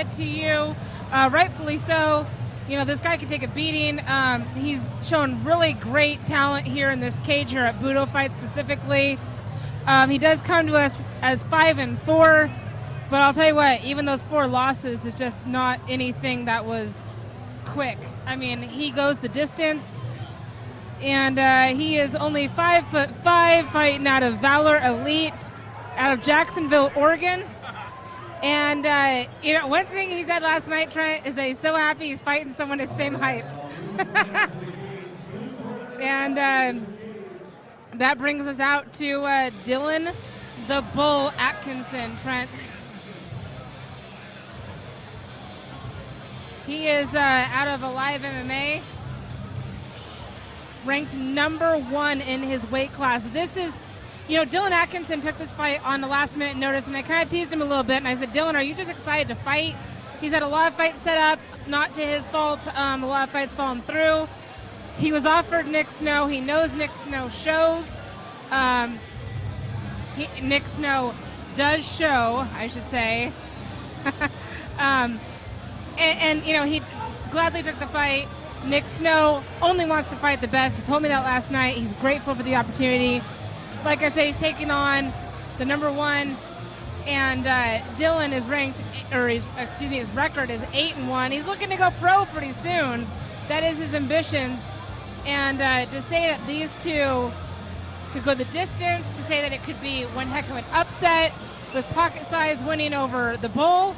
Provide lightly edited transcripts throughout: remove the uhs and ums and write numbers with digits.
credit to you, rightfully so. You know, this guy can take a beating. He's shown really great talent here in this cage here at BudoFights specifically. He does come to us as 5-4, but I'll tell you what, even those 4 losses is just not anything that was quick. I mean, he goes the distance, and he is only 5'5", fighting out of Valor Elite, out of Jacksonville, Oregon. And, you know, one thing he said last night, Trent, is that he's so happy he's fighting someone his same height. And that brings us out to Dylan the Bull Atkinson, Trent. He is out of Alive MMA, ranked number 1 in his weight class. This is, you know, Dylan Atkinson took this fight on the last minute notice, and I kind of teased him a little bit, and I said, Dylan, are you just excited to fight? He's had a lot of fights set up, not to his fault, a lot of fights falling through. He was offered Nick Snow. He knows Nick Snow shows. Nick Snow does show, I should say. And, you know, he gladly took the fight. Nick Snow only wants to fight the best. He told me that last night. He's grateful for the opportunity. Like I said, he's taking on the number 1, and Dylan is ranked, or his record is 8-1. He's looking to go pro pretty soon. That is his ambitions. And to say that these two could go the distance, to say that it could be one heck of an upset with Pocket Size winning over the Bull,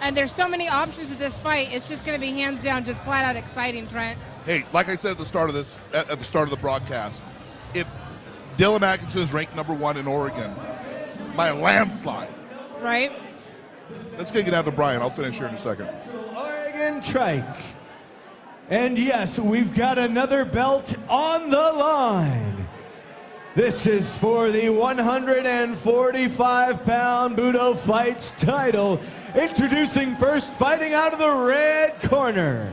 and there's so many options to this fight, it's just going to be hands down just flat out exciting, Trent. Hey, like I said at the start of the broadcast, if Dylan Atkinson is ranked number 1 in Oregon by a landslide. Right. Let's kick it out to Brian. I'll finish here in a second. Oregon Trike. And yes, we've got another belt on the line. This is for the 145-pound BudoFights title. Introducing first, fighting out of the red corner.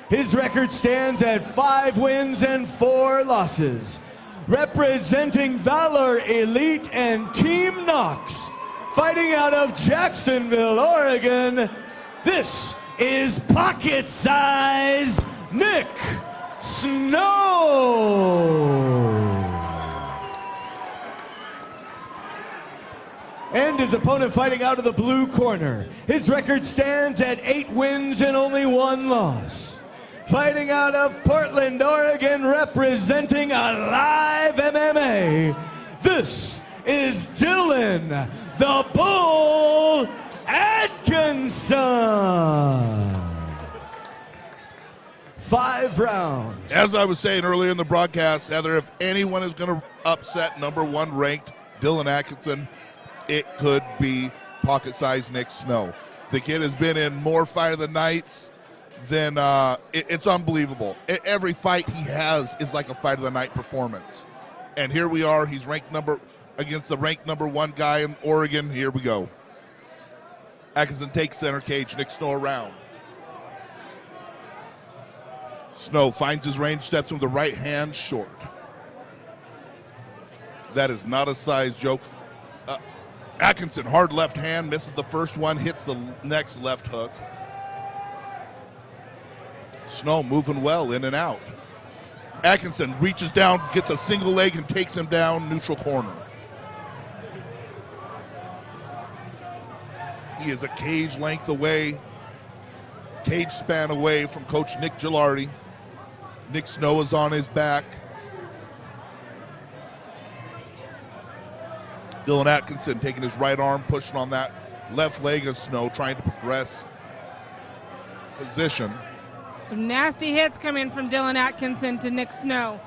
His record stands at 5 wins and 4 losses. Representing Valor Elite and Team Knox, fighting out of Jacksonville, Oregon, this is Pocket Size Nick Snow. And his opponent fighting out of the blue corner. His record stands at 8 wins and only 1 loss. Fighting out of Portland, Oregon, representing Alive MMA, this is Dylan the Bull Atkinson. 5 rounds. As I was saying earlier in the broadcast, Heather, if anyone is going to upset number 1 ranked Dylan Atkinson, it could be Pocket Size Nick Snow. The kid has been in more Fight of the Nights than it's unbelievable. Every fight he has is like a Fight of the Night performance. And here we are. He's ranked against the ranked number 1 guy in Oregon. Here we go. Atkinson takes center cage. Nick Snow around. Snow finds his range, steps with the right hand short. That is not a size joke. Atkinson, hard left hand, misses the first one, hits the next left hook. Snow moving well in and out. Atkinson reaches down, gets a single leg and takes him down neutral corner. He is a cage length away, cage span away from Coach Nick Gilardi. Nick Snow is on his back. Dylan Atkinson taking his right arm, pushing on that left leg of Snow, trying to progress position. Some nasty hits coming from Dylan Atkinson to Nick Snow.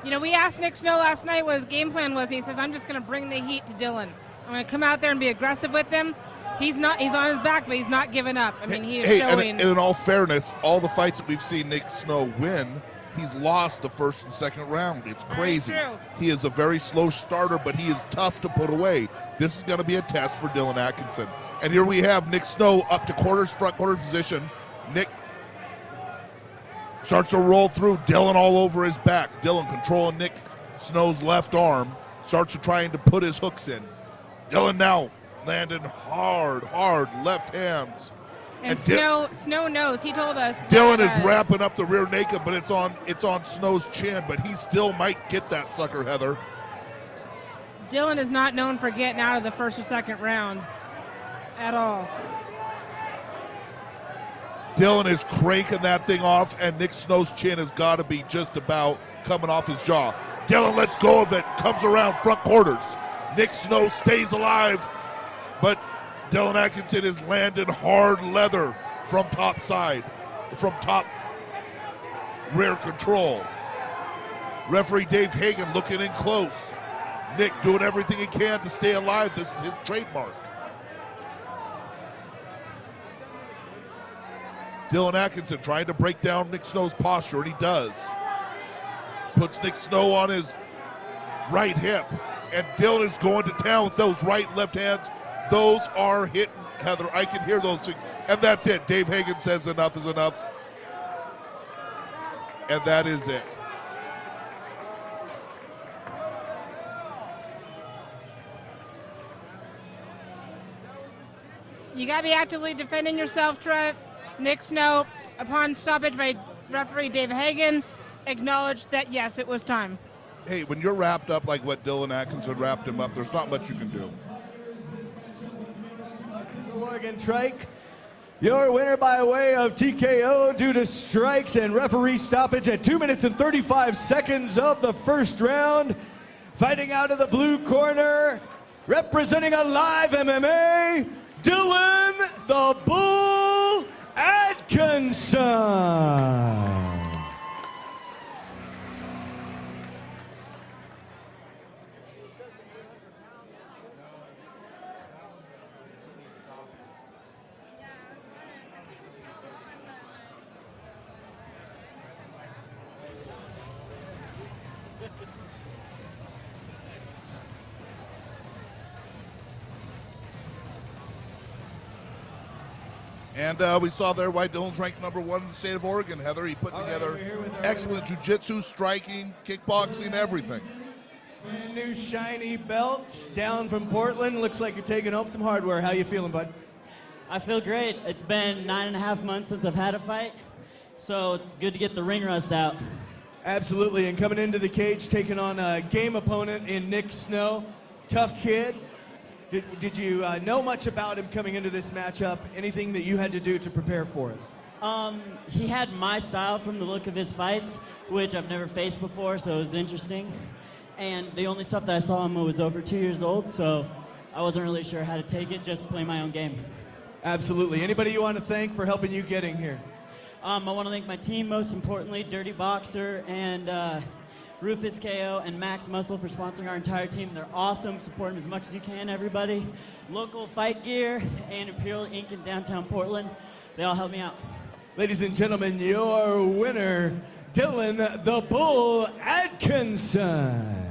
You know, we asked Nick Snow last night what his game plan was. He says, I'm just going to bring the heat to Dylan. I'm going to come out there and be aggressive with him. He's on his back, but he's not giving up. I mean, he is showing. And in all fairness, all the fights that we've seen Nick Snow win, he's lost the first and second round. It's crazy. He is a very slow starter, but he is tough to put away. This is going to be a test for Dylan Atkinson. And here we have Nick Snow up to front quarter position. Nick starts to roll through. Dylan all over his back. Dylan controlling Nick Snow's left arm. Starts to trying to put his hooks in. Dylan now landing hard left hands. And Snow knows. He told us. Dylan is wrapping up the rear naked, but it's on Snow's chin, but he still might get that sucker, Heather. Dylan is not known for getting out of the first or second round at all. Dylan is cranking that thing off, and Nick Snow's chin has got to be just about coming off his jaw. Dylan lets go of it, comes around front quarters. Nick Snow stays alive, but Dylan Atkinson is landing hard leather from top rear control. Referee Dave Hagan looking in close. Nick doing everything he can to stay alive. This is his trademark. Dylan Atkinson trying to break down Nick Snow's posture, and he does. Puts Nick Snow on his right hip, and Dylan is going to town with those right and left hands. Those are hitting, Heather. I can hear those things. And that's it. Dave Hagan says enough is enough. And that is it. You got to be actively defending yourself, Trent. Nick Snow, upon stoppage by referee Dave Hagan, acknowledged that, yes, it was time. Hey, when you're wrapped up like what Dylan Atkinson wrapped him up, there's not much you can do. Morgan Trike, your winner by way of TKO due to strikes and referee stoppage at 2 minutes and 35 seconds of the first round. Fighting out of the blue corner, representing a live MMA, Dylan the Bull Atkinson. And we saw there why Dylan's ranked number 1 in the state of Oregon, Heather. He put together excellent jiu-jitsu, striking, kickboxing, everything. Brand new shiny belt down from Portland. Looks like you're taking home some hardware. How you feeling, bud? I feel great. It's been 9.5 months since I've had a fight, so it's good to get the ring rust out. Absolutely, and coming into the cage, taking on a game opponent in Nick Snow. Tough kid. Did you know much about him coming into this matchup? Anything that you had to do to prepare for it? He had my style from the look of his fights, which I've never faced before, so it was interesting. And the only stuff that I saw him was over 2 years old, so I wasn't really sure how to take it, just play my own game. Absolutely. Anybody you want to thank for helping you getting here? I want to thank my team, most importantly, Dirty Boxer and Rufus KO and Max Muscle for sponsoring our entire team. They're awesome. Support them as much as you can, everybody. Local Fight Gear and Imperial Inc. in downtown Portland. They all help me out. Ladies and gentlemen, your winner, Dylan the Bull Atkinson.